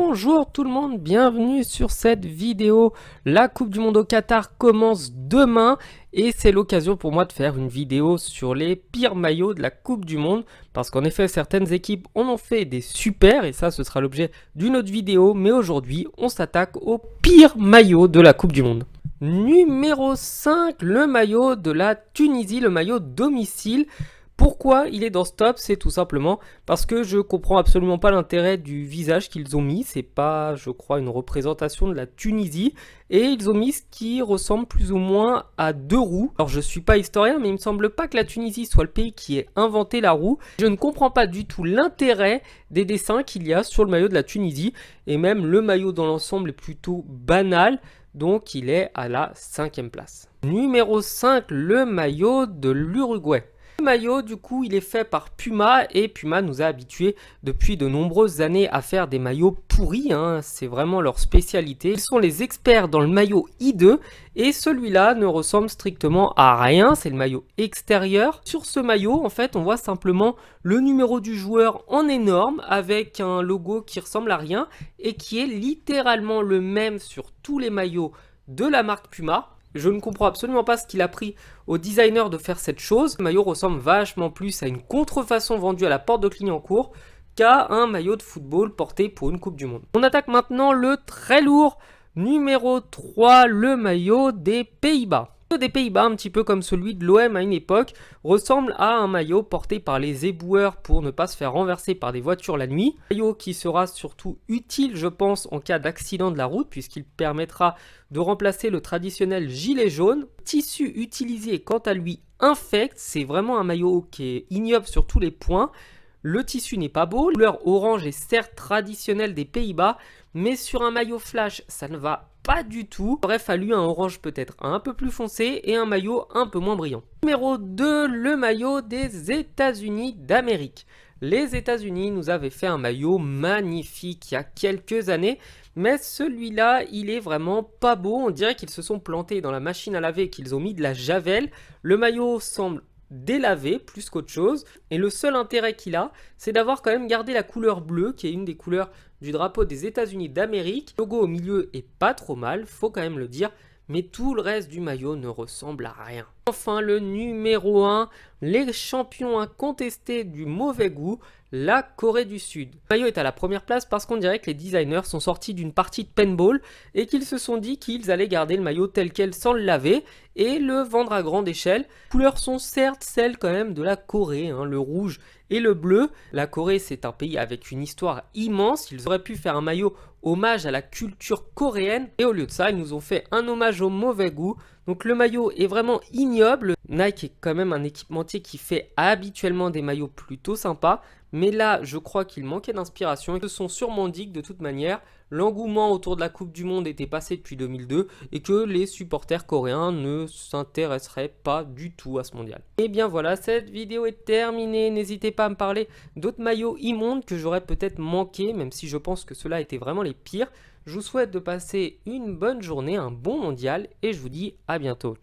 Bonjour tout le monde, bienvenue sur cette vidéo. La Coupe du Monde au Qatar commence demain et c'est l'occasion pour moi de faire une vidéo sur les pires maillots de la Coupe du Monde. Parce qu'en effet, certaines équipes en ont fait des super et ça, ce sera l'objet d'une autre vidéo. Mais aujourd'hui, on s'attaque aux pires maillots de la Coupe du Monde. Numéro 5, le maillot de la Tunisie, le maillot domicile. Pourquoi il est dans ce top? C'est tout simplement parce que je comprends absolument pas l'intérêt du visage qu'ils ont mis. C'est pas, je crois, une représentation de la Tunisie. Et ils ont mis ce qui ressemble plus ou moins à deux roues. Alors je suis pas historien, mais il me semble pas que la Tunisie soit le pays qui ait inventé la roue. Je ne comprends pas du tout l'intérêt des dessins qu'il y a sur le maillot de la Tunisie. Et même le maillot dans l'ensemble est plutôt banal. Donc il est à la 5e place. Numéro 5, le maillot de l'Uruguay. Le maillot, du coup, il est fait par Puma et Puma nous a habitués depuis de nombreuses années à faire des maillots pourris, hein. C'est vraiment leur spécialité. Ils sont les experts dans le maillot I2 et celui-là ne ressemble strictement à rien, c'est le maillot extérieur. Sur ce maillot, en fait, on voit simplement le numéro du joueur en énorme avec un logo qui ressemble à rien et qui est littéralement le même sur tous les maillots de la marque Puma. Je ne comprends absolument pas ce qu'il a pris au designer de faire cette chose. Le maillot ressemble vachement plus à une contrefaçon vendue à la porte de Clignancourt qu'à un maillot de football porté pour une Coupe du Monde. On attaque maintenant le très lourd numéro 3, le maillot des Pays-Bas. Le maillot des Pays-Bas, un petit peu comme celui de l'OM à une époque, ressemble à un maillot porté par les éboueurs pour ne pas se faire renverser par des voitures la nuit. Un maillot qui sera surtout utile, je pense, en cas d'accident de la route, puisqu'il permettra de remplacer le traditionnel gilet jaune. Le tissu utilisé est quant à lui infect, c'est vraiment un maillot qui est ignoble sur tous les points. Le tissu n'est pas beau, la couleur orange est certes traditionnelle des Pays-Bas, mais sur un maillot flash, ça ne va pas du tout. Il aurait fallu un orange peut-être un peu plus foncé et un maillot un peu moins brillant. Numéro 2, le maillot des États-Unis d'Amérique. Les États-Unis nous avaient fait un maillot magnifique il y a quelques années, mais celui-là, il est vraiment pas beau. On dirait qu'ils se sont plantés dans la machine à laver et qu'ils ont mis de la javel. Le maillot semble délavé plus qu'autre chose et le seul intérêt qu'il a, c'est d'avoir quand même gardé la couleur bleue qui est une des couleurs du drapeau des États-Unis d'Amérique. Le logo au milieu est pas trop mal, faut quand même le dire, mais tout le reste du maillot ne ressemble à rien. Enfin, le numéro 1, les champions incontestés du mauvais goût, la Corée du Sud. Le maillot est à la première place parce qu'on dirait que les designers sont sortis d'une partie de paintball et qu'ils se sont dit qu'ils allaient garder le maillot tel quel sans le laver et le vendre à grande échelle. Les couleurs sont certes celles quand même de la Corée, hein, le rouge et le bleu. La Corée, c'est un pays avec une histoire immense. Ils auraient pu faire un maillot hommage à la culture coréenne et au lieu de ça, ils nous ont fait un hommage au mauvais goût. Donc le maillot est vraiment ignoble. Nike est quand même un équipementier qui fait habituellement des maillots plutôt sympas. Mais là, je crois qu'il manquait d'inspiration. Ils se sont sûrement dit que de toute manière, l'engouement autour de la Coupe du Monde était passé depuis 2002 et que les supporters coréens ne s'intéresseraient pas du tout à ce mondial. Et bien voilà, cette vidéo est terminée. N'hésitez pas à me parler d'autres maillots immondes que j'aurais peut-être manqué, même si je pense que ceux-là étaient vraiment les pires. Je vous souhaite de passer une bonne journée, un bon mondial et je vous dis à bientôt.